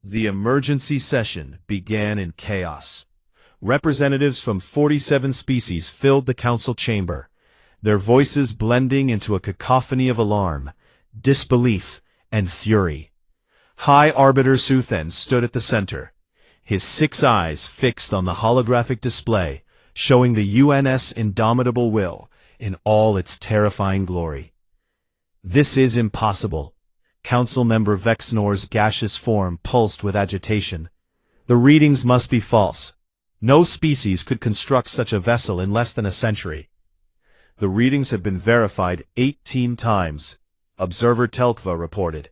The emergency session began in chaos. Representatives from 47 species filled the council chamber, their voices blending into a cacophony of alarm, disbelief, and fury. High Arbiter Suthen stood at the center, his 6 eyes fixed on the holographic display, showing the UNS indomitable will in all its terrifying glory. This is impossible. Council member Vexnor's gaseous form pulsed with agitation. The readings must be false. No species could construct such a vessel in less than a century. The readings have been verified 18 times, Observer Telkva reported,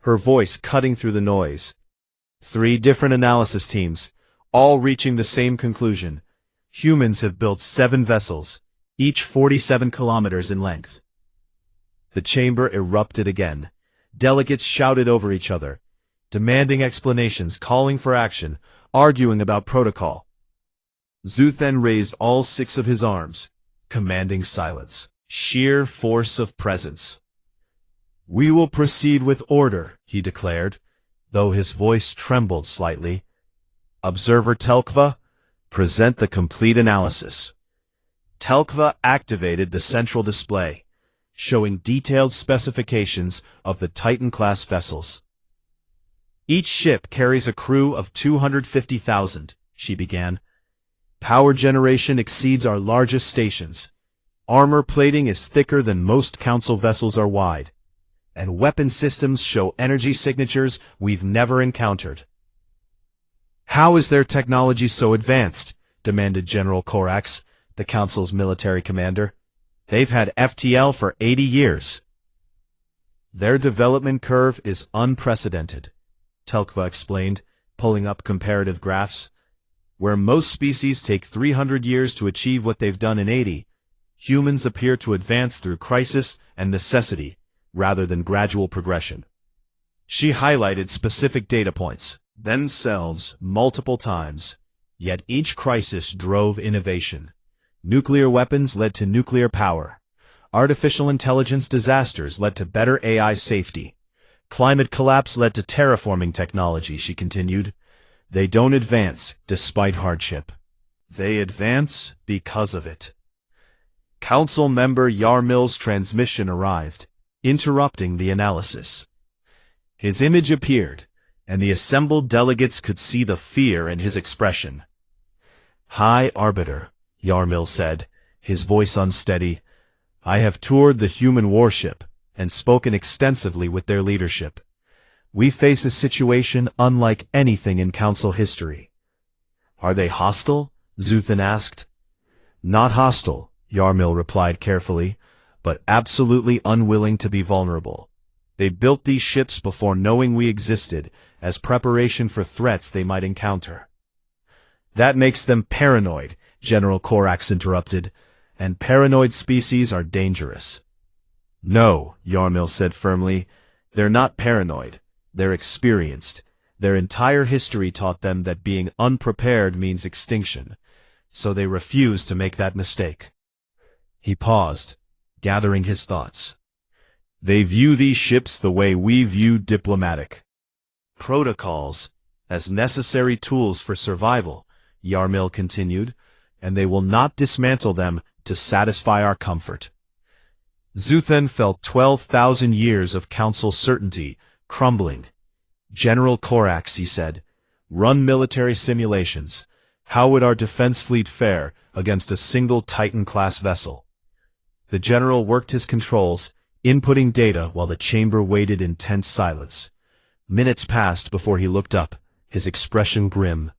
her voice cutting through the noise. 3 different analysis teams, all reaching the same conclusion. Humans have built 7 vessels, each 47 kilometers in length. The chamber erupted again. Delegates shouted over each other, demanding explanations, calling for action, arguing about protocol. Zuthen raised all 6 of his arms, commanding silence. Sheer force of presence. "We will proceed with order," he declared, though his voice trembled slightly. "Observer Telkva, present the complete analysis." Telkva activated the central display, showing detailed specifications of the Titan-class vessels. "Each ship carries a crew of 250,000, she began. "Power generation exceeds our largest stations. Armor plating is thicker than most Council vessels are wide. And weapon systems show energy signatures we've never encountered." "How is their technology so advanced?" demanded General Corax, the Council's military commander. "They've had FTL for 80 years. "Their development curve is unprecedented," Telkva explained, pulling up comparative graphs. "Where most species take 300 years to achieve what they've done in 80, humans appear to advance through crisis and necessity, rather than gradual progression." She highlighted specific data points, themselves multiple times, yet each crisis drove innovation. Nuclear weapons led to nuclear power. Artificial intelligence disasters led to better AI safety. Climate collapse led to terraforming technology, she continued. They don't advance despite hardship. They advance because of it. Council member Yarmil's transmission arrived, interrupting the analysis. His image appeared, and the assembled delegates could see the fear in his expression. "High Arbiter," Yarmil said, his voice unsteady, "I have toured the human warship and spoken extensively with their leadership. We face a situation unlike anything in Council history." "Are they hostile?" Zuthen asked. "Not hostile," Yarmil replied carefully, "but absolutely unwilling to be vulnerable. They built these ships before knowing we existed, as preparation for threats they might encounter." "That makes them paranoid," General Corax interrupted, "and paranoid species are dangerous." "No," Yarmil said firmly, "they're not paranoid. They're experienced. Their entire history taught them that being unprepared means extinction, so they refuse to make that mistake." He paused, gathering his thoughts. "They view these ships the way we view diplomatic protocols, as necessary tools for survival," Yarmil continued, "and they will not dismantle them to satisfy our comfort." Zuthen felt 12,000 years of Council certainty crumbling. "General Corax," he said, "run military simulations. How would our defense fleet fare against a single Titan-class vessel?" The general worked his controls, inputting data while the chamber waited in tense silence. Minutes passed before he looked up, his expression grim.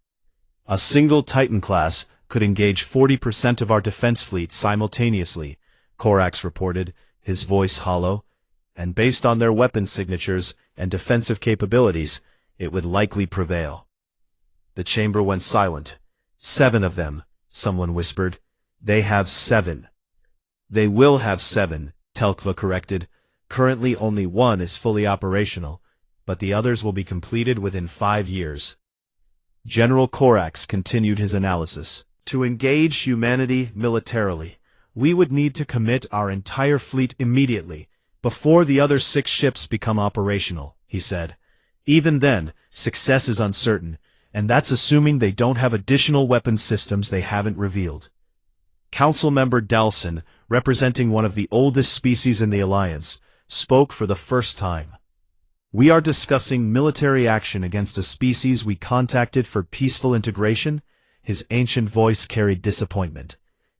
"A single Titan-class could engage 40% of our defense fleet simultaneously," Corax reported, his voice hollow, "and based on their weapon signatures and defensive capabilities, it would likely prevail." The chamber went silent. "7 of them," someone whispered. "They have 7. "They will have 7, Telkva corrected. "Currently only 1 is fully operational, but the others will be completed within 5 years. General Corax continued his analysis. "To engage humanity militarily, we would need to commit our entire fleet immediately, before the other 6 ships become operational," he said. Even then, success is uncertain, and that's assuming they don't have additional weapons systems they haven't revealed. Council member Dalson, representing one of the oldest species in the Alliance, spoke for the first time. We are discussing military action against a species we contacted for peaceful integration. His ancient voice carried disappointment.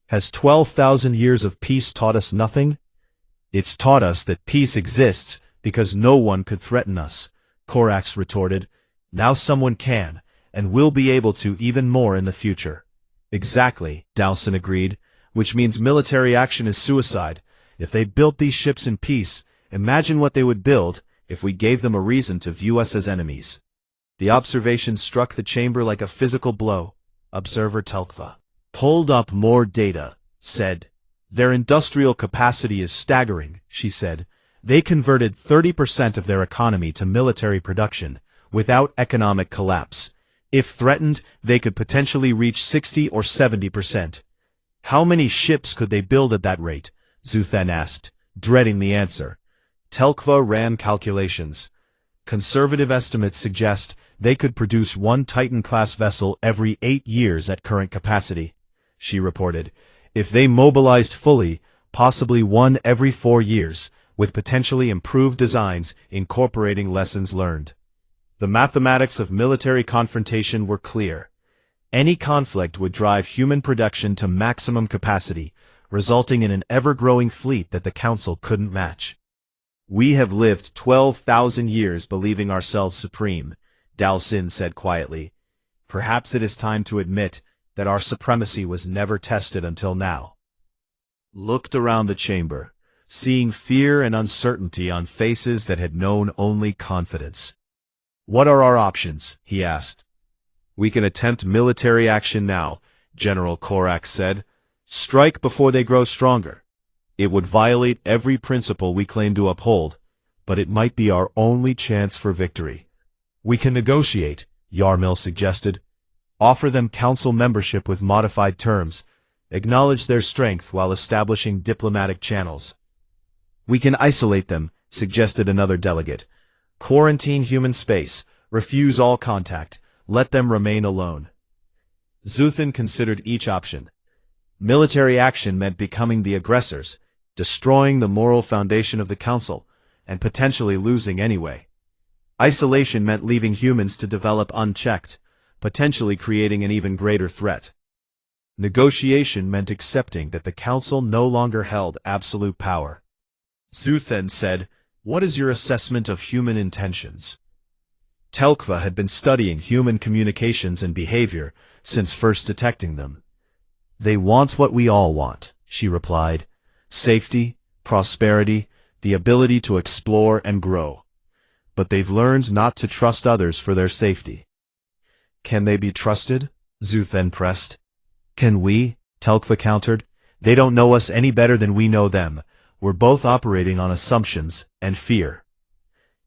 Has 12,000 years of peace taught us nothing? It's taught us that peace exists because no one could threaten us, Korax retorted. Now someone can, and will be able to even more in the future. Exactly, Dowson agreed, which means military action is suicide. If they built these ships in peace, imagine what they would build if we gave them a reason to view us as enemies. The observation struck the chamber like a physical blow. Observer Telkva pulled up more data, said. Their industrial capacity is staggering, she said. They converted 30% of their economy to military production, without economic collapse. If threatened, they could potentially reach 60 or 70%. How many ships could they build at that rate? Zuthen asked, dreading the answer. Telkva ran calculations. Conservative estimates suggest they could produce one Titan-class vessel every 8 years at current capacity, she reported. If they mobilized fully, possibly one every 4 years, with potentially improved designs incorporating lessons learned. The mathematics of military confrontation were clear. Any conflict would drive human production to maximum capacity, resulting in an ever-growing fleet that the Council couldn't match. We have lived 12,000 years believing ourselves supreme, Dalsin said quietly. Perhaps it is time to admit that our supremacy was never tested until now. Looked around the chamber, seeing fear and uncertainty on faces that had known only confidence. What are our options? He asked. We can attempt military action now, General Korax said. Strike before they grow stronger. It would violate every principle we claim to uphold, but it might be our only chance for victory. We can negotiate, Yarmil suggested. Offer them council membership with modified terms. Acknowledge their strength while establishing diplomatic channels. We can isolate them, suggested another delegate. Quarantine human space, refuse all contact, let them remain alone. Zuthen considered each option. Military action meant becoming the aggressors, destroying the moral foundation of the Council, and potentially losing anyway. Isolation meant leaving humans to develop unchecked, potentially creating an even greater threat. Negotiation meant accepting that the Council no longer held absolute power. Zuthen said, What is your assessment of human intentions? Telkva had been studying human communications and behavior since first detecting them. They want what we all want, she replied. Safety, prosperity, the ability to explore and grow. But they've learned not to trust others for their safety. Can they be trusted? Zuthen pressed. Can we? Telkva countered. They don't know us any better than we know them. We're both operating on assumptions and fear.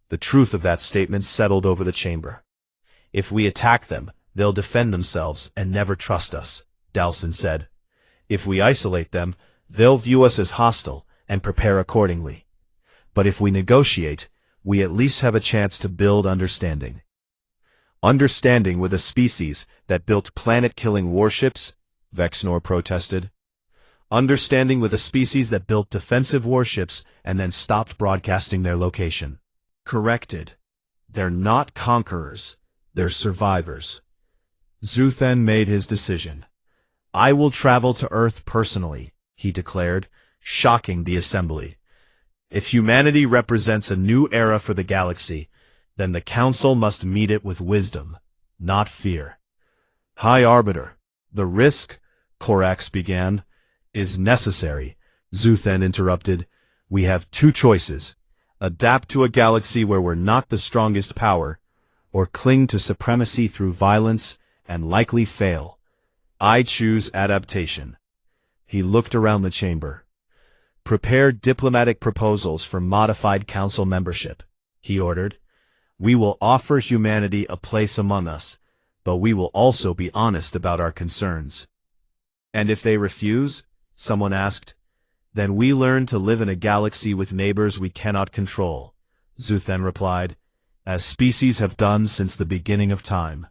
The truth of that statement settled over the chamber. If we attack them, they'll defend themselves and never trust us, Dalson said. If we isolate them, they'll view us as hostile and prepare accordingly. But if we negotiate, we at least have a chance to build understanding. Understanding with a species that built planet-killing warships? Vexnor protested. Understanding with a species that built defensive warships and then stopped broadcasting their location. Corrected. They're not conquerors. They're survivors. Zuthen made his decision. I will travel to Earth personally, he declared, shocking the assembly. If humanity represents a new era for the galaxy, then the Council must meet it with wisdom, not fear. High Arbiter, the risk, Korax began, is necessary, Zuthen interrupted. We have two choices. Adapt to a galaxy where we're not the strongest power, or cling to supremacy through violence and likely fail. I choose adaptation. He looked around the chamber. Prepare diplomatic proposals for modified council membership, he ordered. We will offer humanity a place among us, but we will also be honest about our concerns. And if they refuse, someone asked, then we learn to live in a galaxy with neighbors we cannot control, Zuthen replied. as species have done since the beginning of time.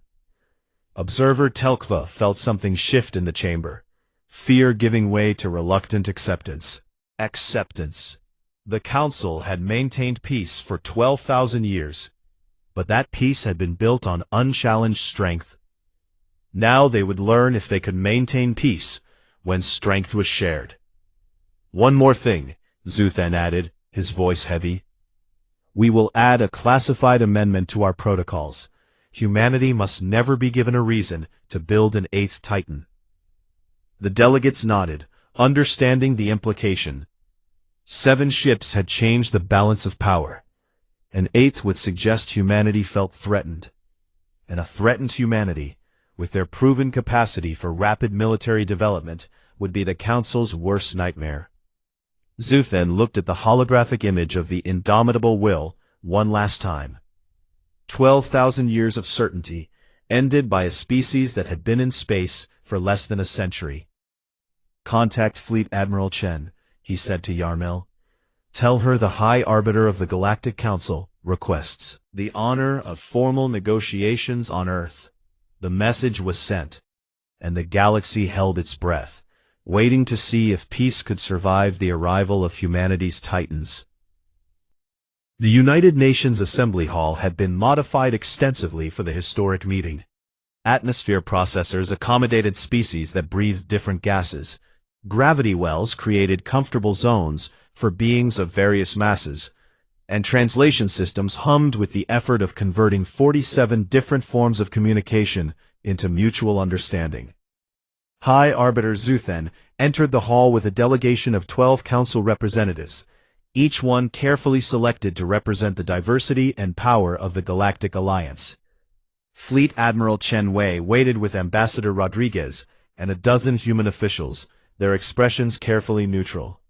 Observer Telkva felt something shift in the chamber, fear giving way to reluctant acceptance. Acceptance. The Council had maintained peace for 12,000 years, but that peace had been built on unchallenged strength. Now they would learn if they could maintain peace when strength was shared. One more thing, Zuthen added, his voice heavy. We will add a classified amendment to our protocols. Humanity must never be given a reason to build an eighth Titan. The delegates nodded, understanding the implication. 7 ships had changed the balance of power. An eighth would suggest humanity felt threatened. And a threatened humanity, with their proven capacity for rapid military development, would be the Council's worst nightmare. Zuthen looked at the holographic image of the indomitable will one last time. 12,000 years of certainty, ended by a species that had been in space for less than a century. Contact Fleet Admiral Chen, he said to Yarmil. Tell her the High Arbiter of the Galactic Council requests the honor of formal negotiations on Earth. The message was sent, and the galaxy held its breath, waiting to see if peace could survive the arrival of humanity's titans. The United Nations Assembly Hall had been modified extensively for the historic meeting. Atmosphere processors accommodated species that breathed different gases. Gravity wells created comfortable zones for beings of various masses, and translation systems hummed with the effort of converting 47 different forms of communication into mutual understanding. High Arbiter Zuthen entered the hall with a delegation of 12 council representatives, each one carefully selected to represent the diversity and power of the Galactic Alliance. Fleet Admiral Chen Wei waited with Ambassador Rodriguez and a dozen human officials, their expressions carefully neutral.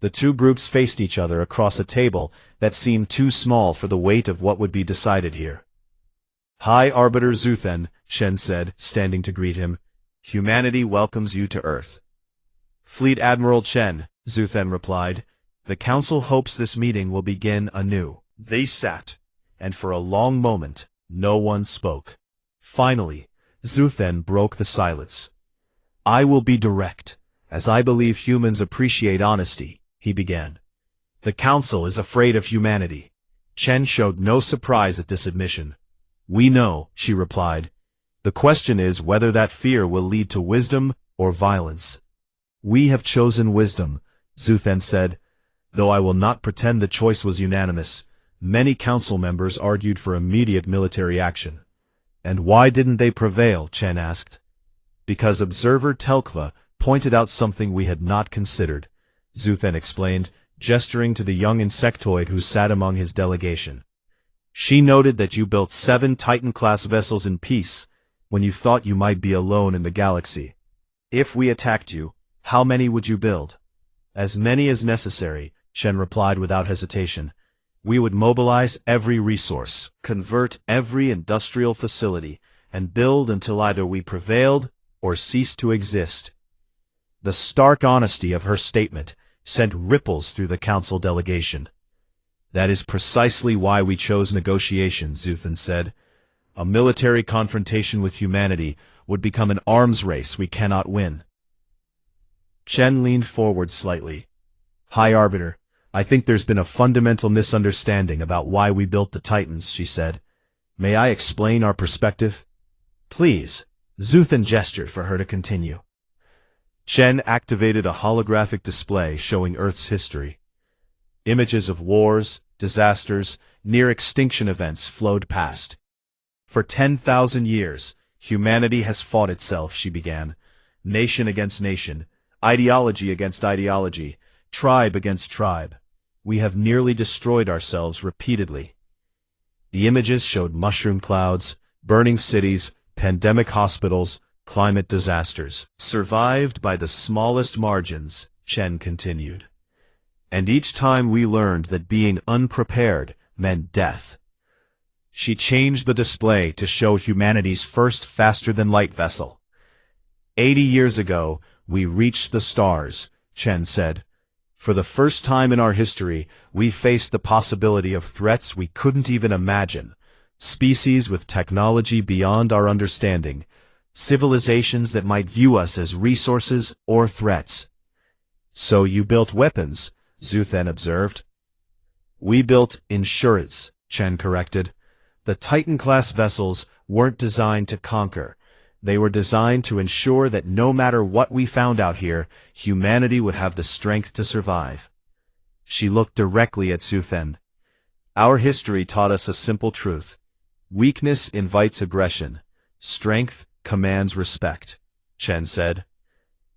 The two groups faced each other across a table that seemed too small for the weight of what would be decided here. High Arbiter Zuthen, Chen said, standing to greet him, humanity welcomes you to Earth. Fleet Admiral Chen, Zuthen replied, the Council hopes this meeting will begin anew. They sat, and for a long moment, no one spoke. Finally, Zuthen broke the silence. I will be direct, as I believe humans appreciate honesty, he began. The Council is afraid of humanity. Chen showed no surprise at this admission. We know, she replied. The question is whether that fear will lead to wisdom or violence. We have chosen wisdom, Zuthen said, though I will not pretend the choice was unanimous. Many council members argued for immediate military action. And why didn't they prevail, Chen asked. Because observer Telkva pointed out something we had not considered, Zuthen explained, gesturing to the young insectoid who sat among his delegation. She noted that you built 7 Titan-class vessels in peace, when you thought you might be alone in the galaxy. If we attacked you, how many would you build? As many as necessary, Chen replied without hesitation. We would mobilize every resource, convert every industrial facility, and build until either we prevailed or ceased to exist. The stark honesty of her statement sent ripples through the council delegation. That is precisely why we chose negotiations, Zuthen said. A military confrontation with humanity would become an arms race we cannot win. Chen leaned forward slightly. High Arbiter, I think there's been a fundamental misunderstanding about why we built the Titans, she said. May I explain our perspective? Please. Zuthen gestured for her to continue. Chen activated a holographic display showing Earth's history. Images of wars, disasters, near-extinction events flowed past. For 10,000 years, humanity has fought itself, she began. Nation against nation, ideology against ideology, tribe against tribe. We have nearly destroyed ourselves repeatedly. The images showed mushroom clouds, burning cities, pandemic hospitals, climate disasters. Survived by the smallest margins, Chen continued. And each time we learned that being unprepared meant death. She changed the display to show humanity's first faster-than-light vessel. 80 years ago, we reached the stars, Chen said. For the first time in our history, we faced the possibility of threats we couldn't even imagine, species with technology beyond our understanding, civilizations that might view us as resources or threats. So you built weapons, Zuthen observed. We built insurance, Chen corrected. The Titan-class vessels weren't designed to conquer. They were designed to ensure that no matter what we found out here, humanity would have the strength to survive. She looked directly at Zuthen. Our history taught us a simple truth. Weakness invites aggression. Strength commands respect, Chen said.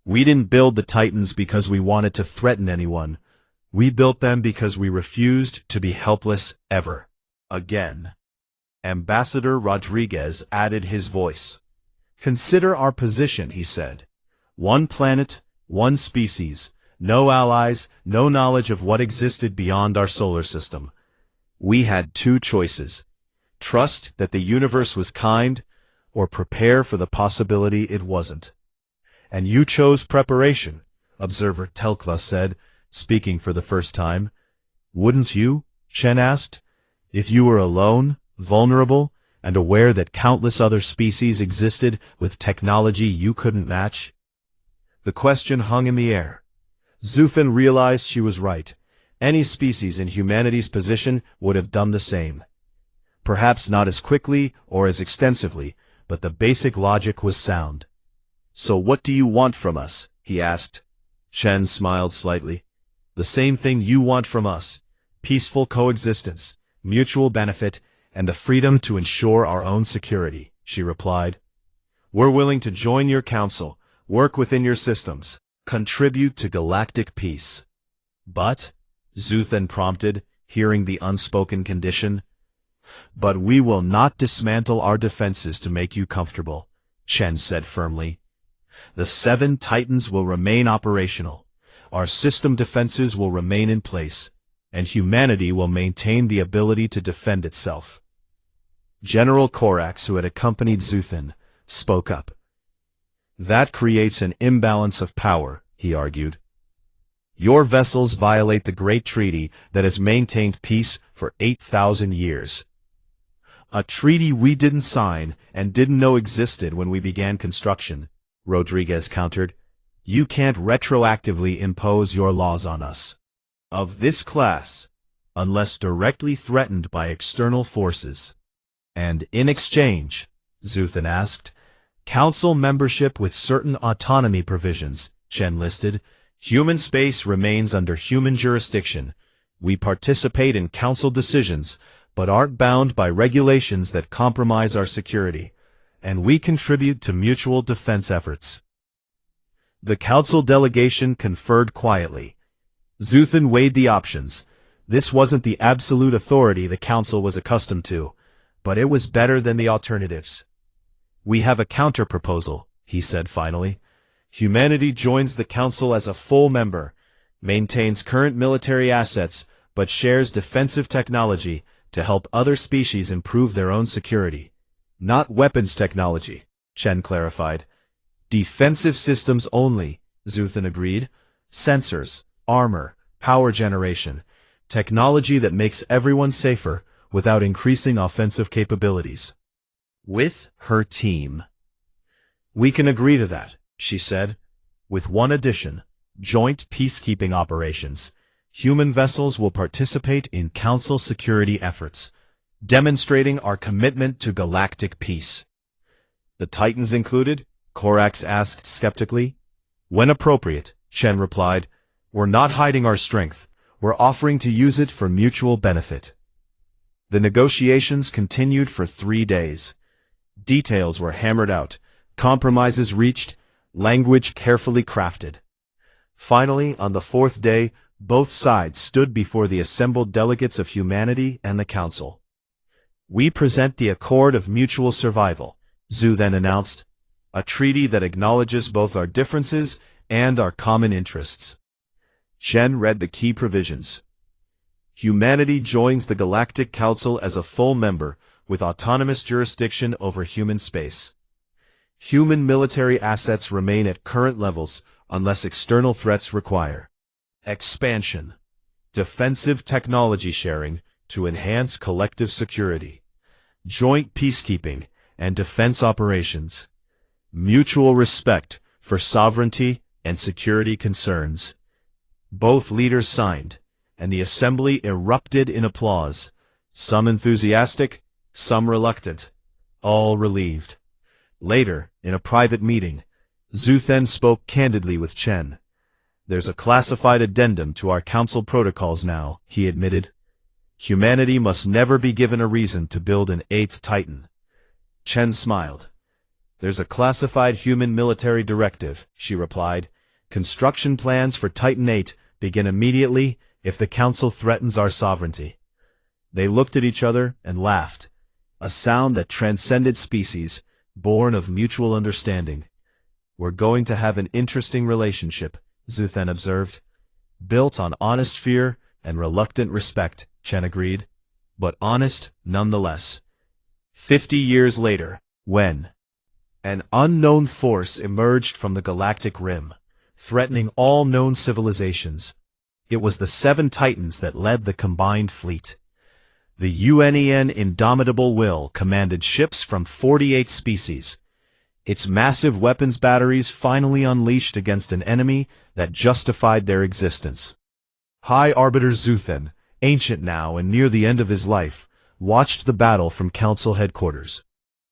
We didn't build the Titans because we wanted to threaten anyone. We built them because we refused to be helpless ever again. Ambassador Rodriguez added his voice. Consider our position, he said. One planet, one species, no allies, no knowledge of what existed beyond our solar system. We had two choices. Trust that the universe was kind, or prepare for the possibility it wasn't. And you chose preparation, Observer Telkla said, speaking for the first time. Wouldn't you? Chen asked. If you were alone, vulnerable, and aware that countless other species existed with technology you couldn't match? The question hung in the air. Zuthen realized she was right. Any species in humanity's position would have done the same. Perhaps not as quickly or as extensively, but the basic logic was sound. So what do you want from us? He asked. Chen smiled slightly. The same thing you want from us. Peaceful coexistence, mutual benefit, and the freedom to ensure our own security, she replied. We're willing to join your council, work within your systems, contribute to galactic peace. But, Zuthen prompted, hearing the unspoken condition. But we will not dismantle our defenses to make you comfortable, Chen said firmly. The 7 Titans will remain operational. Our system defenses will remain in place, and humanity will maintain the ability to defend itself. General Corax, who had accompanied Zuthen, spoke up. That creates an imbalance of power, he argued. Your vessels violate the Great Treaty that has maintained peace for 8,000 years. A treaty we didn't sign and didn't know existed when we began construction, Rodriguez countered. You can't retroactively impose your laws on us. Of this class, unless directly threatened by external forces. And in exchange, Zuthen asked, Council membership with certain autonomy provisions, Chen listed. Human space remains under human jurisdiction. We participate in Council decisions, but aren't bound by regulations that compromise our security, and we contribute to mutual defense efforts. The Council delegation conferred quietly. Zuthen weighed the options. This wasn't the absolute authority the Council was accustomed to, but it was better than the alternatives. We have a counter-proposal, he said finally. Humanity joins the Council as a full member, maintains current military assets, but shares defensive technology to help other species improve their own security. Not weapons technology, Chen clarified. Defensive systems only, Zuthen agreed. Sensors, armor, power generation, technology that makes everyone safer without increasing offensive capabilities. With her team. We can agree to that, she said, with one addition, joint peacekeeping operations. Human vessels will participate in Council security efforts, demonstrating our commitment to galactic peace. The Titans included? Corax asked skeptically. When appropriate, Chen replied. We're not hiding our strength. We're offering to use it for mutual benefit. The negotiations continued for 3 days. Details were hammered out, compromises reached, language carefully crafted. Finally, on the 4th day, both sides stood before the assembled delegates of humanity and the Council. We present the Accord of Mutual Survival, Zhu then announced, a treaty that acknowledges both our differences and our common interests. Chen read the key provisions. Humanity joins the Galactic Council as a full member, with autonomous jurisdiction over human space. Human military assets remain at current levels unless external threats require. Expansion. Defensive technology sharing to enhance collective security. joint peacekeeping and defense operations, mutual respect for sovereignty and security concerns. Both leaders signed, and the assembly erupted in applause, some enthusiastic, some reluctant, all relieved. Later, in a private meeting, Zuthen spoke candidly with Chen. "There's a classified addendum to our council protocols now," he admitted. "Humanity must never be given a reason to build an eighth Titan." Chen smiled. "There's a classified human military directive," she replied. "Construction plans for Titan 8 begin immediately if the council threatens our sovereignty." They looked at each other and laughed, a sound that transcended species, born of mutual understanding. "We're going to have an interesting relationship," Zuthen observed. "Built on honest fear and reluctant respect," Chen agreed. "But honest nonetheless." 50 years later, when an unknown force emerged from the galactic rim, threatening all known civilizations, it was the 7 Titans that led the combined fleet. The UNEN Indomitable Will commanded ships from 48 species, its massive weapons batteries finally unleashed against an enemy that justified their existence. High Arbiter Zuthen, ancient now and near the end of his life, watched the battle from council headquarters.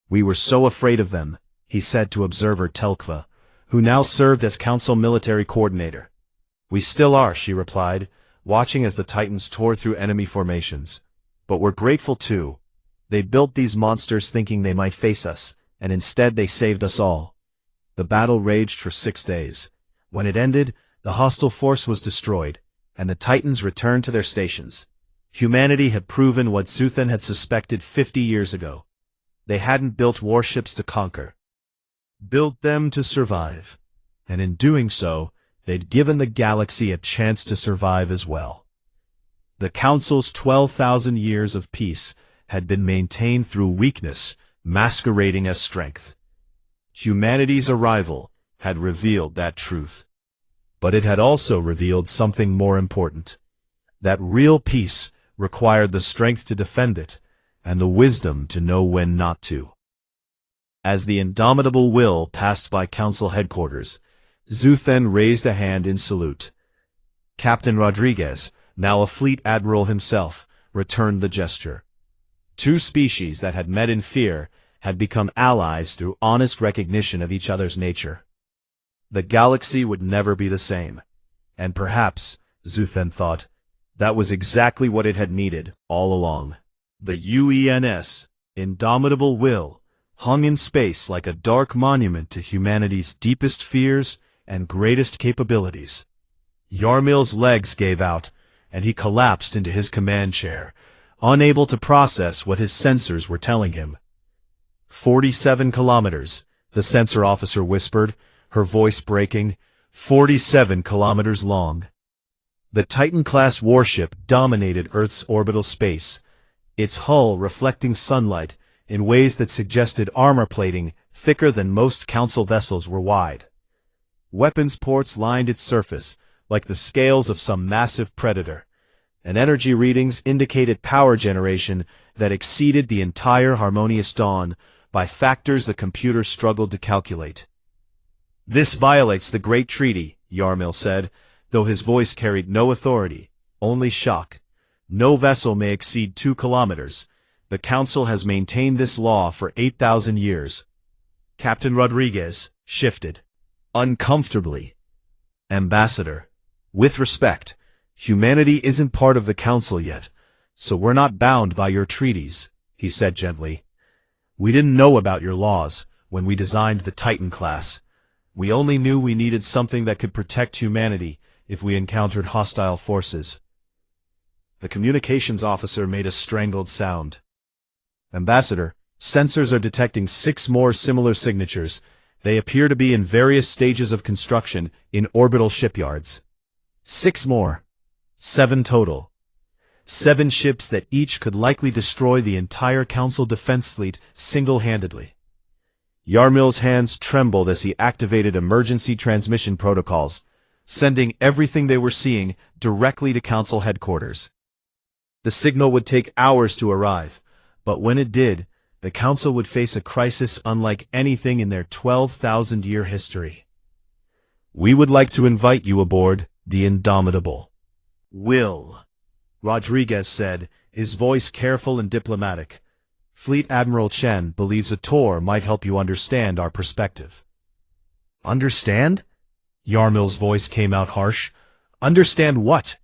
"We were so afraid of them," he said to observer Telkva, who now served as council military coordinator. "We still are," she replied, watching as the Titans tore through enemy formations. "But we're grateful too. They built these monsters thinking they might face us, and instead they saved us all." The battle raged for 6 days. When it ended, the hostile force was destroyed, and the Titans returned to their stations. Humanity had proven what Zuthen had suspected 50 years ago. They hadn't built warships to conquer. Built them to survive. And in doing so, they'd given the galaxy a chance to survive as well. The Council's 12,000 years of peace had been maintained through weakness, masquerading as strength. Humanity's arrival had revealed that truth. But it had also revealed something more important. That real peace required the strength to defend it, and the wisdom to know when not to. As the Indomitable Will passed by Council headquarters, Zuthen raised a hand in salute. Captain Rodriguez, now a fleet admiral himself, returned the gesture. 2 species that had met in fear had become allies through honest recognition of each other's nature. The galaxy would never be the same. And perhaps, Zuthen thought, that was exactly what it had needed all along. The UENS, Indomitable Will, hung in space like a dark monument to humanity's deepest fears and greatest capabilities. Yarmil's legs gave out, and he collapsed into his command chair, unable to process what his sensors were telling him. 47 kilometers, the sensor officer whispered, her voice breaking. 47 kilometers long. The Titan-class warship dominated Earth's orbital space, its hull reflecting sunlight in ways that suggested armor plating thicker than most Council vessels were wide. Weapons ports lined its surface, like the scales of some massive predator, and energy readings indicated power generation that exceeded the entire Harmonious Dawn by factors the computer struggled to calculate. "This violates the Great Treaty," Yarmil said, though his voice carried no authority, only shock. "No vessel may exceed 2 kilometers. The Council has maintained this law for 8,000 years. Captain Rodriguez shifted. Uncomfortably. "Ambassador, with respect, humanity isn't part of the Council yet, so we're not bound by your treaties," he said gently. "We didn't know about your laws when we designed the Titan class. We only knew we needed something that could protect humanity if we encountered hostile forces." The communications officer made a strangled sound. "Ambassador, sensors are detecting 6 more similar signatures. They appear to be in various stages of construction in orbital shipyards. 6 more. 7 total. 7 ships that each could likely destroy the entire Council defense fleet single-handedly." Yarmil's hands trembled as he activated emergency transmission protocols, sending everything they were seeing directly to Council headquarters. The signal would take hours to arrive, but when it did, the Council would face a crisis unlike anything in their 12,000-year history. "We would like to invite you aboard the Indomitable." "Will," Rodriguez said, his voice careful and diplomatic. "Fleet Admiral Chen believes a tour might help you understand our perspective." "Understand?" Yarmil's voice came out harsh. "Understand what?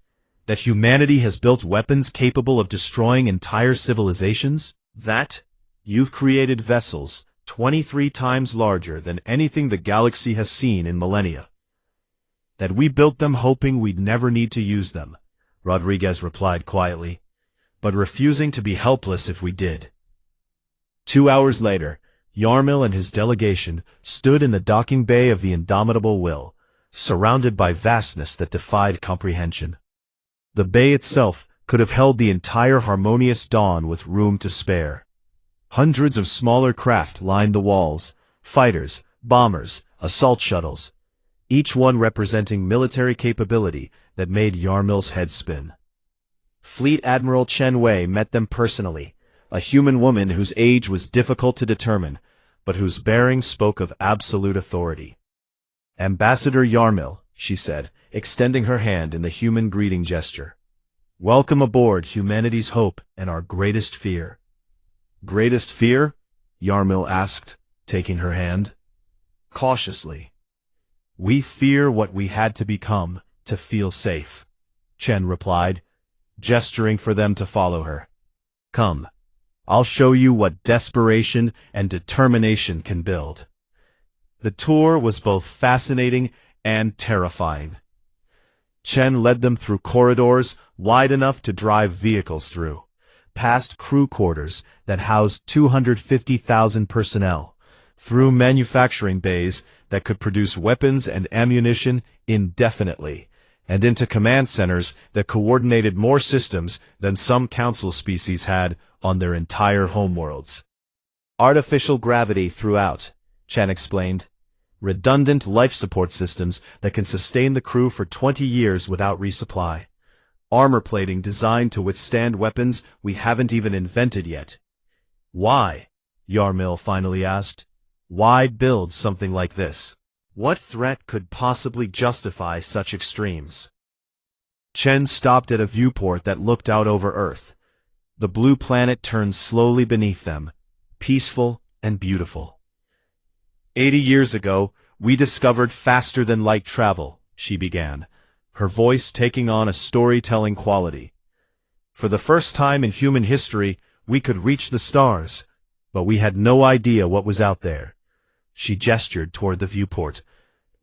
That humanity has built weapons capable of destroying entire civilizations? That you've created vessels 23 times larger than anything the galaxy has seen in millennia? That we built them hoping we'd never need to use them," Rodriguez replied quietly, "but refusing to be helpless if we did." 2 hours later, Yarmil and his delegation stood in the docking bay of the Indomitable Will, surrounded by vastness that defied comprehension. The bay itself could have held the entire Harmonious Dawn with room to spare. Hundreds of smaller craft lined the walls, fighters, bombers, assault shuttles, each one representing military capability that made Yarmil's head spin. Fleet Admiral Chen Wei met them personally, a human woman whose age was difficult to determine, but whose bearing spoke of absolute authority. "Ambassador Yarmil," she said, extending her hand in the human greeting gesture. "Welcome aboard humanity's hope and our greatest fear." "Greatest fear?" Yarmil asked, taking her hand. Cautiously. "We fear what we had to become to feel safe," Chen replied, gesturing for them to follow her. "Come. I'll show you what desperation and determination can build." The tour was both fascinating and terrifying. Chen led them through corridors wide enough to drive vehicles through, past crew quarters that housed 250,000 personnel, through manufacturing bays that could produce weapons and ammunition indefinitely, and into command centers that coordinated more systems than some council species had on their entire homeworlds. "Artificial gravity throughout," Chen explained. "Redundant life support systems that can sustain the crew for 20 years without resupply. Armor plating designed to withstand weapons we haven't even invented yet." "Why?" Yarmil finally asked. "Why build something like this? What threat could possibly justify such extremes?" Chen stopped at a viewport that looked out over Earth. The blue planet turned slowly beneath them, peaceful and beautiful. 80 years ago, we discovered faster-than-light travel," she began, her voice taking on a storytelling quality. "For the first time in human history, we could reach the stars, but we had no idea what was out there." She gestured toward the viewport.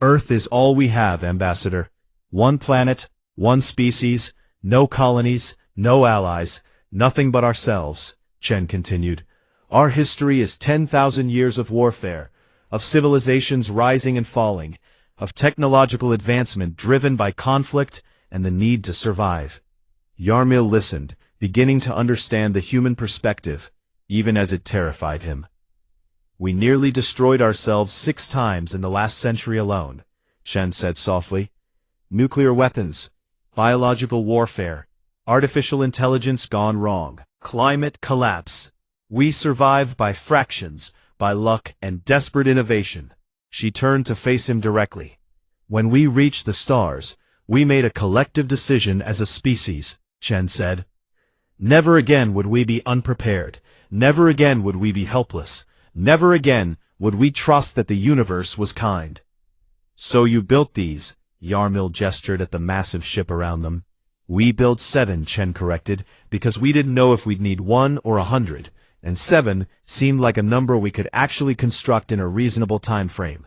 "Earth is all we have, Ambassador. One planet, one species, no colonies, no allies, nothing but ourselves," Chen continued. "Our history is 10,000 years of warfare, of civilizations rising and falling, of technological advancement driven by conflict and the need to survive." Yarmil listened, beginning to understand the human perspective, even as it terrified him. "We nearly destroyed ourselves 6 times in the last century alone," Chen said softly. "Nuclear weapons, biological warfare, artificial intelligence gone wrong, climate collapse. We survive by fractions, by luck and desperate innovation." She turned to face him directly. "When we reached the stars, we made a collective decision as a species," Chen said. "Never again would we be unprepared. Never again would we be helpless. Never again would we trust that the universe was kind." "So you built these," Yarmil gestured at the massive ship around them. "We built 7, Chen corrected, because we didn't know if we'd need 1 or 100, and 7 seemed like a number we could actually construct in a reasonable time frame."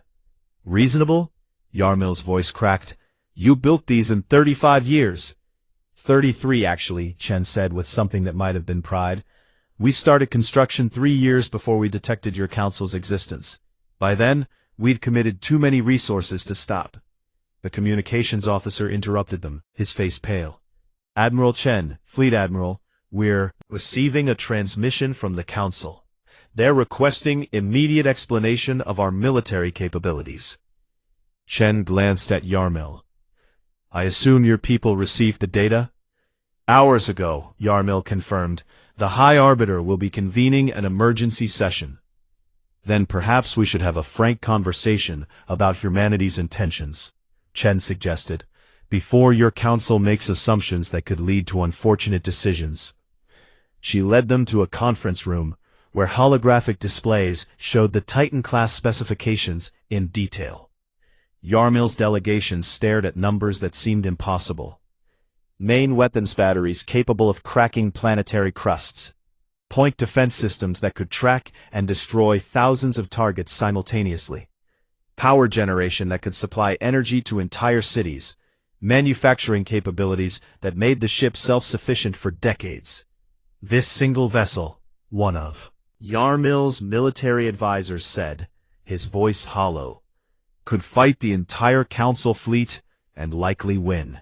"Reasonable?" Yarmil's voice cracked. "You built these in 35 years. 33, actually," Chen said with something that might have been pride. "We started construction 3 years before we detected your council's existence. By then, we'd committed too many resources to stop." The communications officer interrupted them, his face pale. "Admiral Chen, Fleet Admiral, we're receiving a transmission from the Council. They're requesting immediate explanation of our military capabilities." Chen glanced at Yarmil. "I assume your people received the data?" Hours ago, Yarmil confirmed, the High Arbiter will be convening an emergency session. Then perhaps we should have a frank conversation about humanity's intentions, Chen suggested, before your council makes assumptions that could lead to unfortunate decisions. She led them to a conference room, where holographic displays showed the Titan-class specifications in detail. Yarmil's delegation stared at numbers that seemed impossible. Main weapons batteries capable of cracking planetary crusts. Point defense systems that could track and destroy thousands of targets simultaneously. Power generation that could supply energy to entire cities. Manufacturing capabilities that made the ship self-sufficient for decades. This single vessel, one of Yarmil's military advisors said, his voice hollow, could fight the entire council fleet and likely win.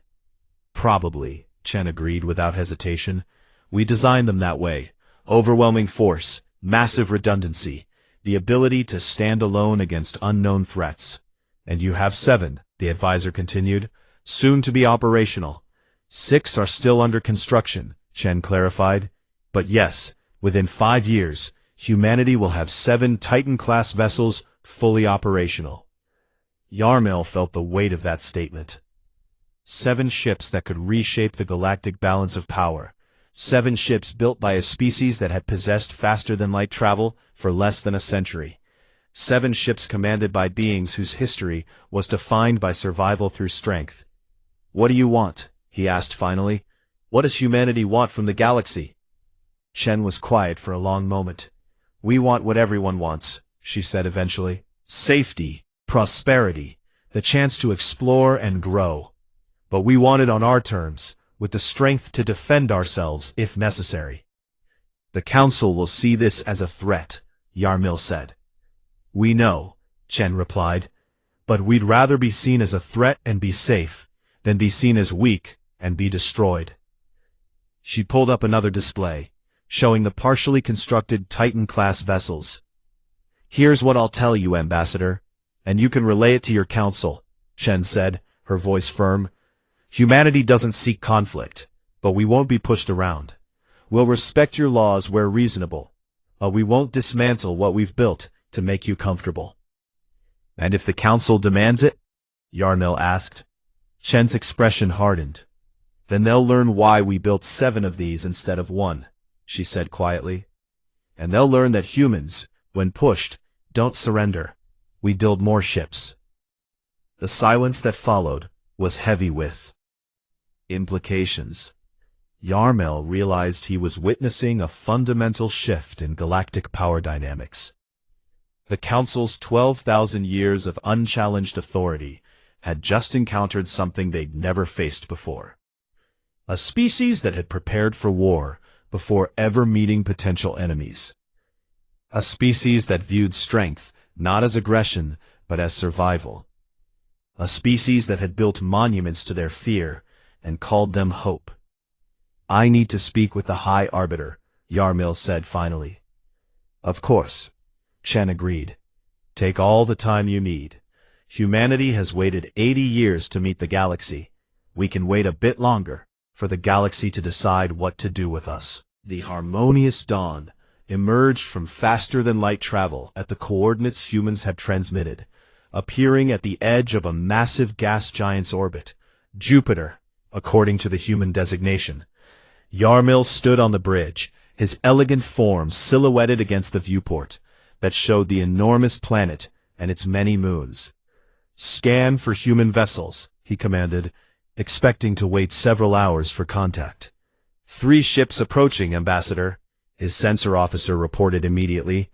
Probably, Chen agreed without hesitation. We designed them that way. Overwhelming force, massive redundancy, the ability to stand alone against unknown threats. And you have 7, the advisor continued, soon to be operational. 6 are still under construction, Chen clarified. But yes, within 5 years, humanity will have 7 Titan-class vessels fully operational. Yarmil felt the weight of that statement. 7 ships that could reshape the galactic balance of power. 7 ships built by a species that had possessed faster-than-light travel for less than a century. 7 ships commanded by beings whose history was defined by survival through strength. What do you want? He asked finally. What does humanity want from the galaxy? Chen was quiet for a long moment. We want what everyone wants, she said eventually. Safety, prosperity, the chance to explore and grow. But we want it on our terms, with the strength to defend ourselves if necessary. The Council will see this as a threat, Yarmil said. We know, Chen replied, but we'd rather be seen as a threat and be safe, than be seen as weak and be destroyed. She pulled up another display, showing the partially constructed Titan-class vessels. Here's what I'll tell you, Ambassador, and you can relay it to your council, Chen said, her voice firm. Humanity doesn't seek conflict, but we won't be pushed around. We'll respect your laws where reasonable, but we won't dismantle what we've built to make you comfortable. And if the council demands it? Yarmil asked. Chen's expression hardened. Then they'll learn why we built 7 of these instead of 1, she said quietly. And they'll learn that humans, when pushed, don't surrender. We build more ships. The silence that followed was heavy with implications. Yarmil realized he was witnessing a fundamental shift in galactic power dynamics. The Council's 12,000 years of unchallenged authority had just encountered something they'd never faced before. A species that had prepared for war before ever meeting potential enemies. A species that viewed strength not as aggression, but as survival. A species that had built monuments to their fear and called them hope. I need to speak with the High Arbiter, Yarmil said finally. Of course, Chen agreed. Take all the time you need. Humanity has waited 80 years to meet the galaxy. We can wait a bit longer for the galaxy to decide what to do with us. The harmonious dawn emerged from faster-than-light travel at the coordinates humans had transmitted, appearing at the edge of a massive gas giant's orbit, Jupiter, according to the human designation. Yarmil stood on the bridge, his elegant form silhouetted against the viewport that showed the enormous planet and its many moons. Scan for human vessels, he commanded, expecting to wait several hours for contact. 3 ships approaching, Ambassador, his sensor officer reported immediately.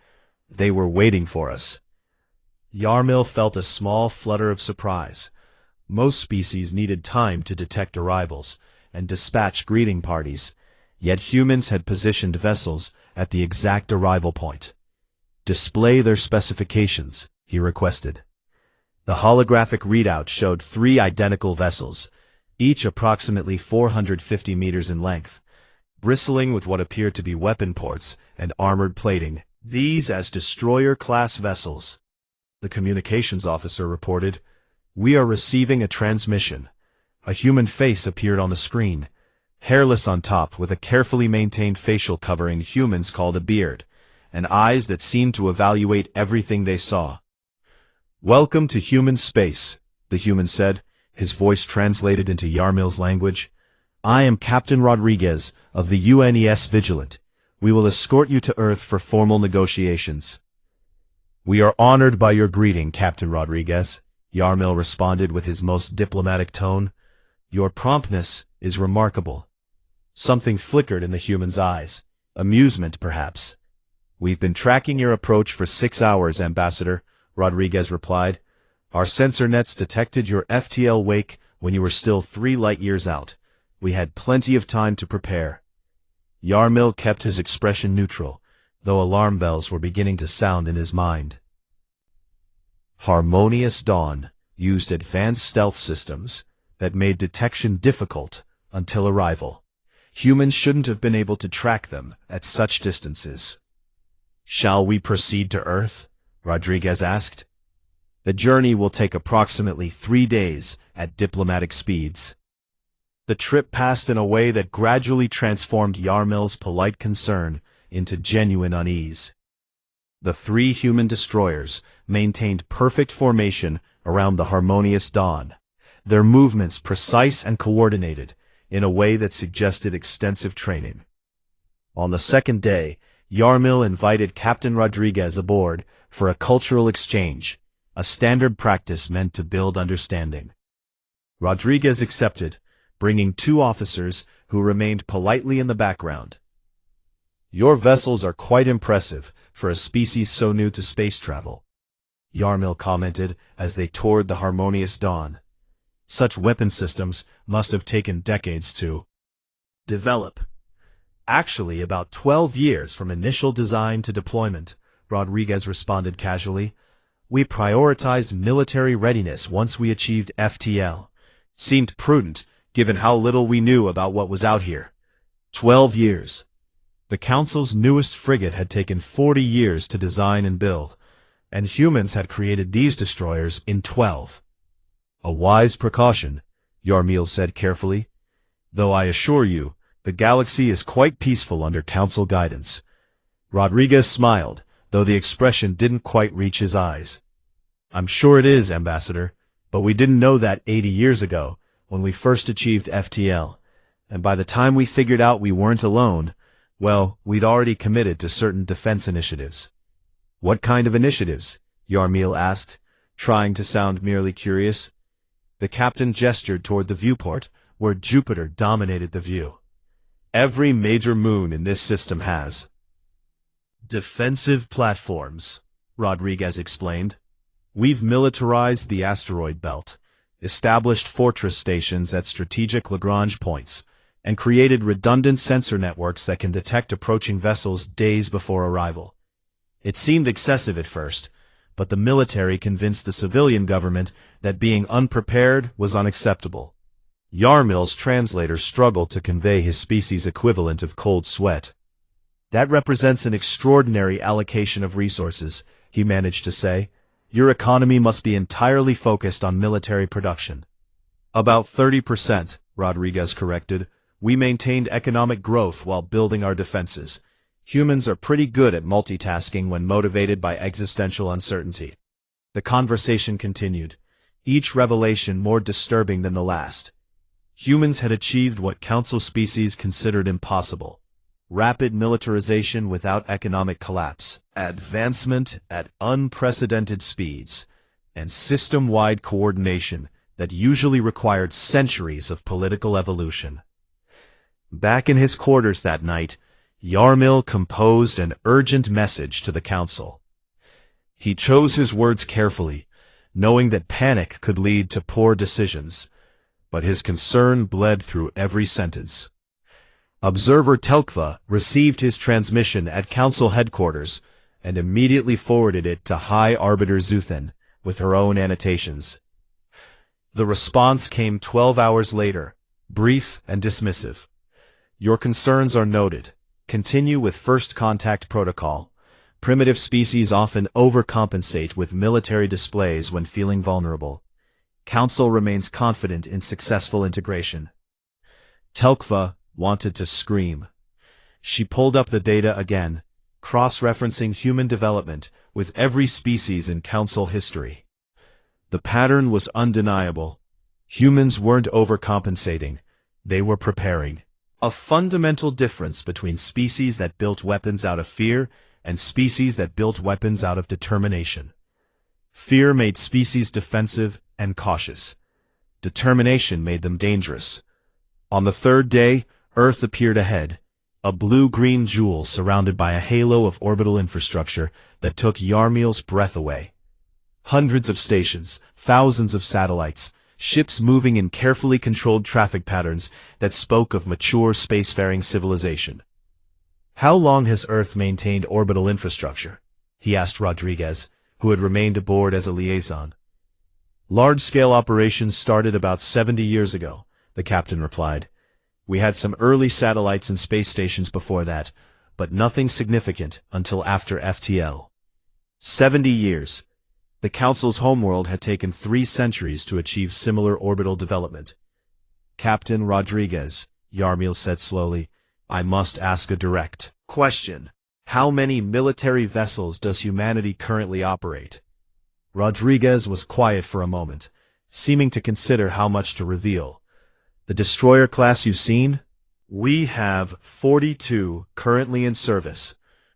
They were waiting for us. Yarmil felt a small flutter of surprise. Most species needed time to detect arrivals and dispatch greeting parties, yet humans had positioned vessels at the exact arrival point. Display their specifications, he requested. The holographic readout showed 3 identical vessels, each approximately 450 meters in length, bristling with what appeared to be weapon ports and armored plating, these as destroyer-class vessels. The communications officer reported, "We are receiving a transmission." A human face appeared on the screen. hairless on top with a carefully maintained facial covering humans called a beard, and eyes that seemed to evaluate everything they saw. "Welcome to human space," the human said, his voice translated into Yarmil's language. "I am Captain Rodriguez of the UNES Vigilant. We will escort you to Earth for formal negotiations." "We are honored by your greeting, Captain Rodriguez," Yarmil responded with his most diplomatic tone. "Your promptness is remarkable." Something flickered in the human's eyes. Amusement, perhaps. "We've been tracking your approach for 6 hours, Ambassador," Rodriguez replied. "Our sensor nets detected your FTL wake when you were still 3 light-years out. We had plenty of time to prepare." Yarmil kept his expression neutral, though alarm bells were beginning to sound in his mind. Harmonious Dawn used advanced stealth systems that made detection difficult until arrival. Humans shouldn't have been able to track them at such distances. "Shall we proceed to Earth?" Rodriguez asked. "The journey will take approximately 3 days at diplomatic speeds." The trip passed in a way that gradually transformed Yarmil's polite concern into genuine unease. The 3 human destroyers maintained perfect formation around the Harmonious Dawn, their movements precise and coordinated in a way that suggested extensive training. On the second day, Yarmil invited Captain Rodriguez aboard for a cultural exchange, a standard practice meant to build understanding. Rodriguez accepted, bringing 2 officers who remained politely in the background. "Your vessels are quite impressive for a species so new to space travel," Yarmil commented as they toured the Harmonious Dawn. "Such weapon systems must have taken decades to develop." "Actually, about 12 years from initial design to deployment," Rodriguez responded casually. "We prioritized military readiness once we achieved FTL. Seemed prudent, given how little we knew about what was out here." 12 years. The Council's newest frigate had taken 40 years to design and build, and humans had created these destroyers in 12. "A wise precaution," Yarmil said carefully. "Though I assure you, the galaxy is quite peaceful under Council guidance." Rodriguez smiled, though the expression didn't quite reach his eyes. "I'm sure it is, Ambassador, but we didn't know that 80 years ago, when we first achieved FTL, and by the time we figured out we weren't alone, well, we'd already committed to certain defense initiatives." "What kind of initiatives?" Yarmil asked, trying to sound merely curious. The captain gestured toward the viewport, where Jupiter dominated the view. "Every major moon in this system has defensive platforms," Rodriguez explained. "We've militarized the asteroid belt, established fortress stations at strategic Lagrange points, and created redundant sensor networks that can detect approaching vessels days before arrival." It seemed excessive at first, but the military convinced the civilian government that being unprepared was unacceptable. Yarmil's translator struggled to convey his species' equivalent of cold sweat. "That represents an extraordinary allocation of resources," he managed to say. "Your economy must be entirely focused on military production." "About 30%, Rodriguez corrected. "We maintained economic growth while building our defenses. Humans are pretty good at multitasking when motivated by existential uncertainty." The conversation continued, each revelation more disturbing than the last. Humans had achieved what Council species considered impossible: rapid militarization without economic collapse, advancement at unprecedented speeds, and system-wide coordination that usually required centuries of political evolution. Back in his quarters that night, Yarmil composed an urgent message to the Council. He chose his words carefully, knowing that panic could lead to poor decisions, but his concern bled through every sentence. Observer Telkva received his transmission at Council headquarters and immediately forwarded it to High Arbiter Zuthen with her own annotations. The response came 12 hours later, brief and dismissive. "Your concerns are noted. Continue with First Contact Protocol. Primitive species often overcompensate with military displays when feeling vulnerable. Council remains confident in successful integration." Telkva wanted to scream. She pulled up the data again, cross-referencing human development with every species in Council history. The pattern was undeniable. Humans weren't overcompensating, they were preparing. A fundamental difference between species that built weapons out of fear and species that built weapons out of determination. Fear made species defensive and cautious. Determination made them dangerous. On the third day, Earth appeared ahead, a blue-green jewel surrounded by a halo of orbital infrastructure that took Yarmil's breath away. Hundreds of stations, thousands of satellites, ships moving in carefully controlled traffic patterns that spoke of mature spacefaring civilization. "How long has Earth maintained orbital infrastructure?" he asked Rodriguez, who had remained aboard as a liaison. "Large-scale operations started about 70 years ago," the captain replied. "We had some early satellites and space stations before that, but nothing significant until after FTL. 70 years. The Council's homeworld had taken 3 centuries to achieve similar orbital development." "Captain Rodriguez," Yarmil said slowly, "I must ask a direct question. How many military vessels does humanity currently operate?" Rodriguez was quiet for a moment, seeming to consider how much to reveal. "The destroyer class you've seen? We have 42 currently in service.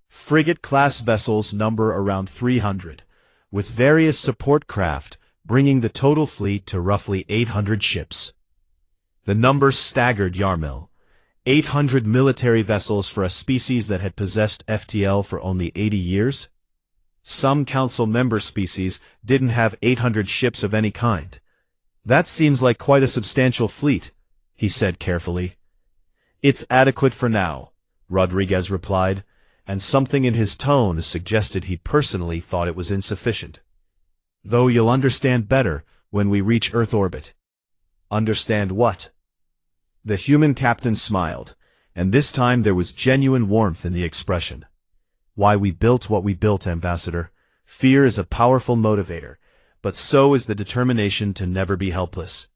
Frigate-class vessels number around 300. With various support craft, bringing the total fleet to roughly 800 ships." The number staggered Yarmil. 800 military vessels for a species that had possessed FTL for only 80 years? Some Council member species didn't have 800 ships of any kind. "That seems like quite a substantial fleet," he said carefully. "It's adequate for now," Rodriguez replied, and something in his tone suggested he personally thought it was insufficient. "Though you'll understand better when we reach Earth orbit." "Understand what?" The human captain smiled, and this time there was genuine warmth in the expression. "Why we built what we built, Ambassador. Fear is a powerful motivator, but so is the determination to never be helpless."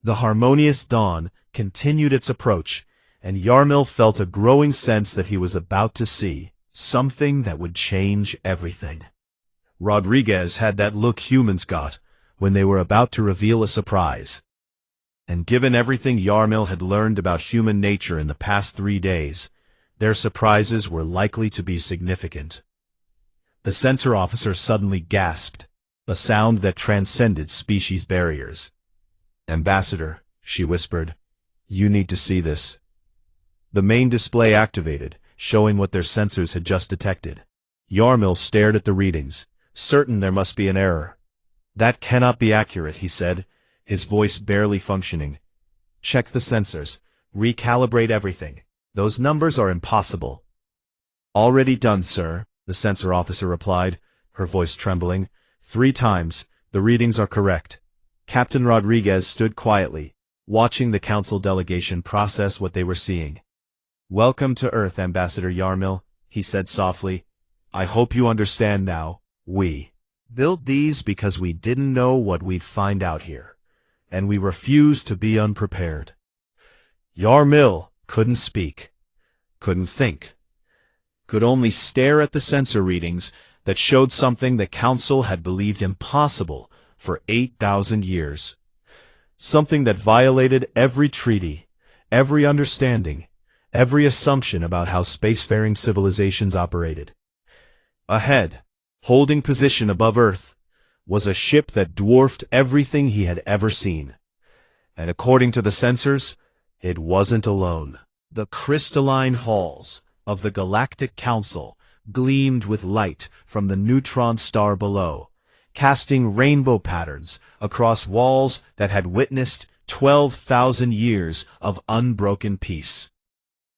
The harmonious dawn continued its approach, and Yarmil felt a growing sense that he was about to see something that would change everything. Rodriguez had that look humans got when they were about to reveal a surprise. And given everything Yarmil had learned about human nature in the past 3 days, their surprises were likely to be significant. The sensor officer suddenly gasped, a sound that transcended species barriers. "Ambassador," she whispered, "you need to see this." The main display activated, showing what their sensors had just detected. Yarmil stared at the readings, certain there must be an error. "That cannot be accurate," he said, his voice barely functioning. "Check the sensors. Recalibrate everything. Those numbers are impossible." "Already done, sir," the sensor officer replied, her voice trembling. 3 times, the readings are correct." Captain Rodriguez stood quietly, watching the Council delegation process what they were seeing. "Welcome to Earth, Ambassador Yarmil," he said softly. "I hope you understand now. We built these because we didn't know what we'd find out here, and we refused to be unprepared." Yarmil couldn't speak, couldn't think, could only stare at the sensor readings that showed something the Council had believed impossible for 8,000 years. Something that violated every treaty, every understanding, every assumption about how spacefaring civilizations operated. Ahead, holding position above Earth, was a ship that dwarfed everything he had ever seen. And according to the sensors, it wasn't alone. The crystalline halls of the Galactic Council gleamed with light from the neutron star below, casting rainbow patterns across walls that had witnessed 12,000 years of unbroken peace.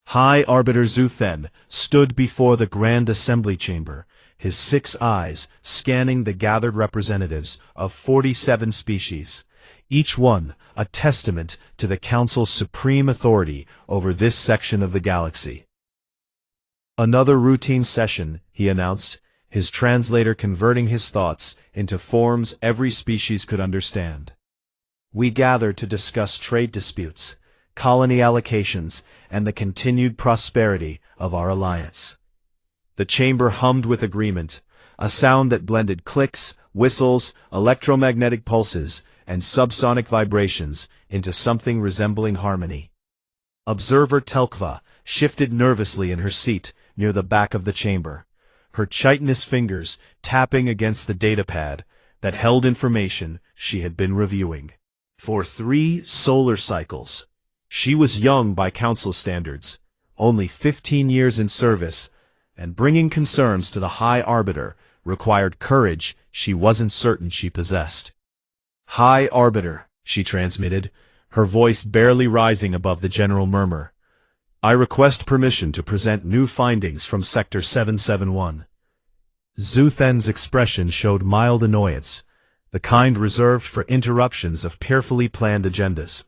High Arbiter Zuthen stood before the Grand Assembly Chamber, his 6 eyes scanning the gathered representatives of 47 species, each one a testament to the Council's supreme authority over this section of the galaxy. "Another routine session," he announced, his translator converting his thoughts into forms every species could understand. "We gather to discuss trade disputes, colony allocations, and the continued prosperity of our alliance. The chamber hummed with agreement, a sound that blended clicks, whistles, electromagnetic pulses, and subsonic vibrations into something resembling harmony. Observer Telkva shifted nervously in her seat near the back of the chamber, her chitinous fingers tapping against the datapad that held information she had been reviewing. For 3 solar cycles. She was young by council standards, only 15 years in service, and bringing concerns to the High Arbiter required courage she wasn't certain she possessed. "High Arbiter," she transmitted, her voice barely rising above the general murmur. "I request permission to present new findings from Sector 771. Zuthen's expression showed mild annoyance, the kind reserved for interruptions of carefully planned agendas.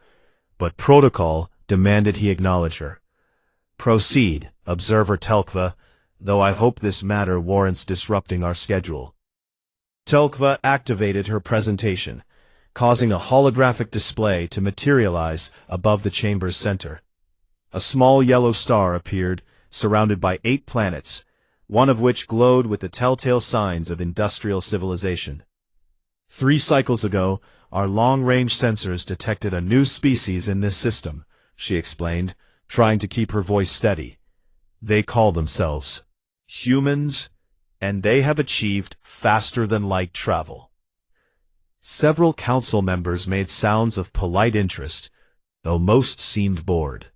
But protocol demanded he acknowledge her. "Proceed, Observer Telkva, though I hope this matter warrants disrupting our schedule." Telkva activated her presentation, causing a holographic display to materialize above the chamber's center. A small yellow star appeared, surrounded by 8 planets, one of which glowed with the telltale signs of industrial civilization. 3 cycles ago, our long-range sensors detected a new species in this system, she explained, trying to keep her voice steady. They call themselves humans, and they have achieved faster-than-light travel. Several council members made sounds of polite interest, though most seemed bored.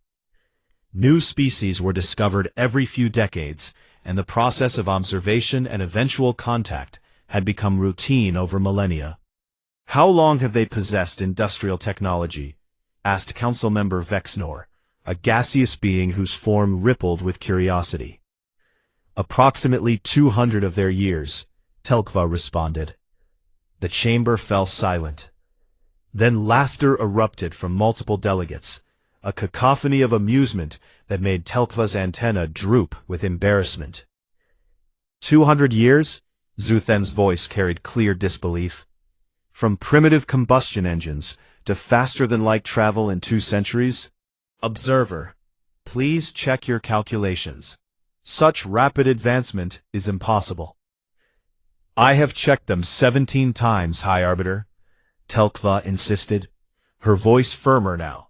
New species were discovered every few decades, and the process of observation and eventual contact had become routine over millennia. "How long have they possessed industrial technology?" asked Councilmember Vexnor, a gaseous being whose form rippled with curiosity. "Approximately 200 of their years," Telkva responded. The chamber fell silent. Then laughter erupted from multiple delegates, a cacophony of amusement that made Telkva's antenna droop with embarrassment. 200 years? Zuthen's voice carried clear disbelief. From primitive combustion engines to faster-than-light travel in 2 centuries? Observer, please check your calculations. Such rapid advancement is impossible. "I have checked them 17 times, High Arbiter," Telkva insisted, her voice firmer now.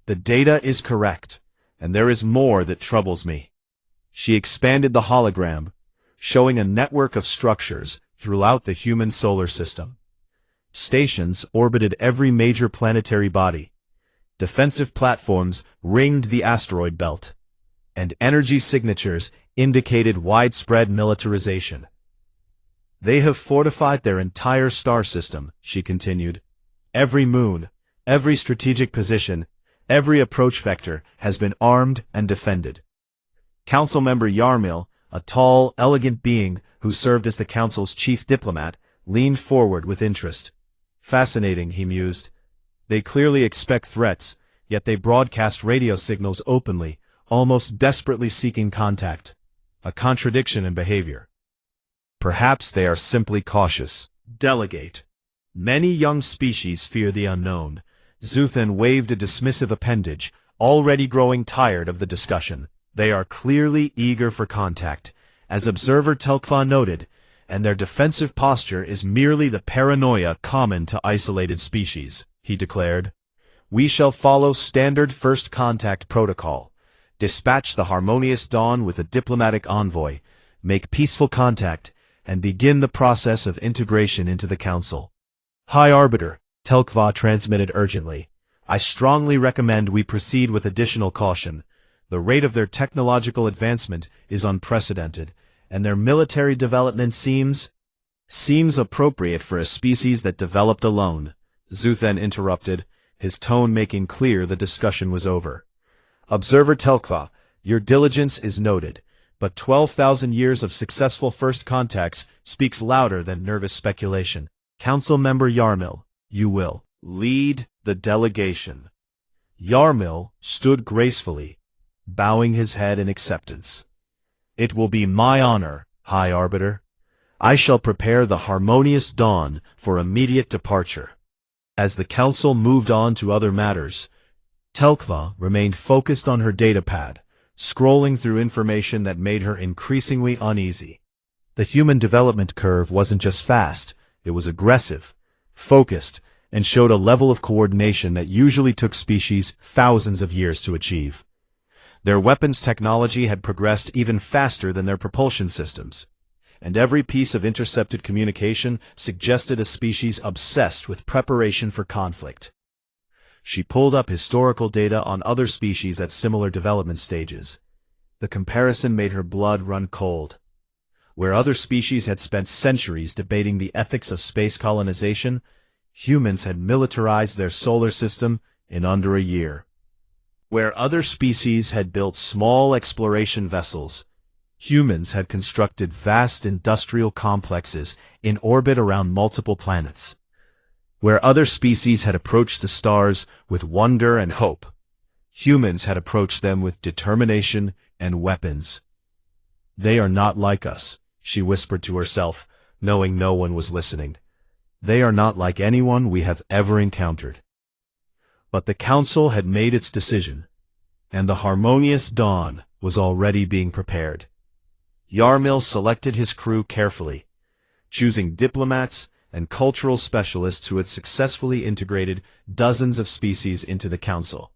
"The data is correct, and there is more that troubles me." She expanded the hologram, showing a network of structures throughout the human solar system. Stations orbited every major planetary body. Defensive platforms ringed the asteroid belt, and energy signatures indicated widespread militarization. "They have fortified their entire star system," she continued. "Every moon, every strategic position, every approach vector has been armed and defended." Councilmember Yarmil, a tall, elegant being who served as the council's chief diplomat, leaned forward with interest. "Fascinating," he mused. "They clearly expect threats, yet they broadcast radio signals openly, almost desperately seeking contact. A contradiction in behavior. Perhaps they are simply cautious." Delegate. "Many young species fear the unknown." Zuthen waved a dismissive appendage, already growing tired of the discussion. "They are clearly eager for contact, as Observer Telkva noted, and their defensive posture is merely the paranoia common to isolated species," he declared. "We shall follow standard first contact protocol, dispatch the Harmonious Dawn with a diplomatic envoy, make peaceful contact, and begin the process of integration into the Council." "High Arbiter," Telkva transmitted urgently, "I strongly recommend we proceed with additional caution. The rate of their technological advancement is unprecedented, and their military development seems appropriate for a species that developed alone," Zuthen interrupted, his tone making clear the discussion was over. "Observer Telkva, your diligence is noted, but 12,000 years of successful first contacts speaks louder than nervous speculation. Councilmember Yarmil, you will lead the delegation." Yarmil stood gracefully, bowing his head in acceptance. "It will be my honor, High Arbiter. I shall prepare the Harmonious Dawn for immediate departure." As the council moved on to other matters, Telkva remained focused on her datapad, scrolling through information that made her increasingly uneasy. The human development curve wasn't just fast, it was aggressive, focused, and showed a level of coordination that usually took species thousands of years to achieve. Their weapons technology had progressed even faster than their propulsion systems, and every piece of intercepted communication suggested a species obsessed with preparation for conflict. She pulled up historical data on other species at similar development stages. The comparison made her blood run cold. Where other species had spent centuries debating the ethics of space colonization, humans had militarized their solar system in under a year. Where other species had built small exploration vessels, humans had constructed vast industrial complexes in orbit around multiple planets. Where other species had approached the stars with wonder and hope, humans had approached them with determination and weapons. "They are not like us," she whispered to herself, knowing no one was listening. "They are not like anyone we have ever encountered." But the council had made its decision, and the harmonious dawn was already being prepared. Yarmil selected his crew carefully, choosing diplomats and cultural specialists who had successfully integrated dozens of species into the council.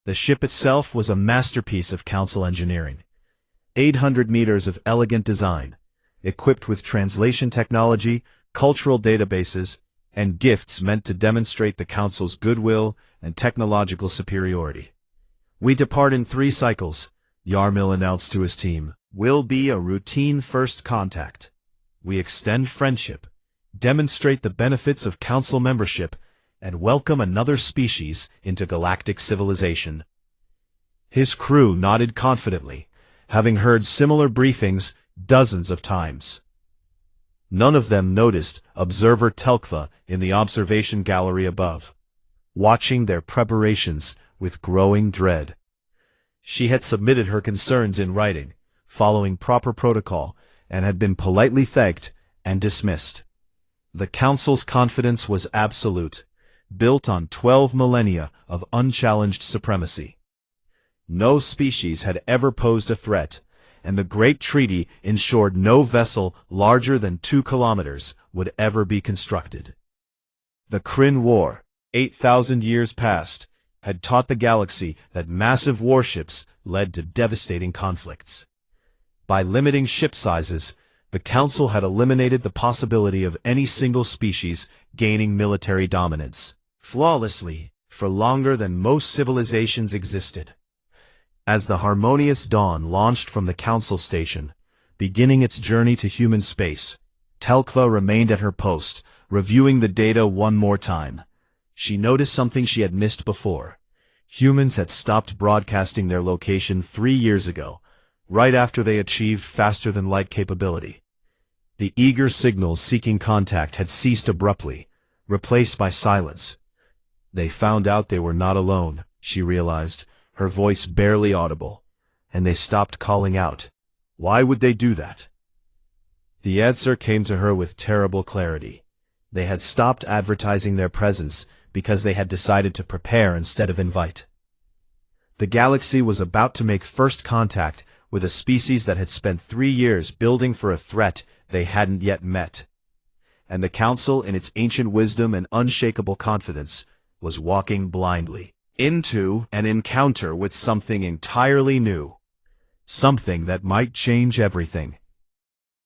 The ship itself was a masterpiece of council engineering. 800 meters of elegant design, equipped with translation technology, cultural databases, and gifts meant to demonstrate the council's goodwill and technological superiority. "We depart in 3 cycles," Yarmil announced to his team. "Will be a routine first contact. We extend friendship, demonstrate the benefits of council membership, and welcome another species into galactic civilization." His crew nodded confidently, having heard similar briefings dozens of times. None of them noticed observer Telkva in the observation gallery above, watching their preparations with growing dread. She had submitted her concerns in writing, following proper protocol, and had been politely thanked and dismissed. The council's confidence was absolute, built on 12 millennia of unchallenged supremacy. No species had ever posed a threat, and the Great Treaty ensured no vessel larger than 2 kilometers would ever be constructed. The Kryn War, 8,000 years past, had taught the galaxy that massive warships led to devastating conflicts. By limiting ship sizes, the Council had eliminated the possibility of any single species gaining military dominance, flawlessly, for longer than most civilizations existed. As the harmonious dawn launched from the Council station, beginning its journey to human space, Telkva remained at her post, reviewing the data one more time. She noticed something she had missed before. Humans had stopped broadcasting their location 3 years ago, right after they achieved faster-than-light capability. The eager signals seeking contact had ceased abruptly, replaced by silence. They found out they were not alone, she realized, her voice barely audible, and they stopped calling out. Why would they do that? The answer came to her with terrible clarity. They had stopped advertising their presence because they had decided to prepare instead of invite. The galaxy was about to make first contact with a species that had spent 3 years building for a threat they hadn't yet met. And the Council, in its ancient wisdom and unshakable confidence, was walking blindly into an encounter with something entirely new. Something that might change everything.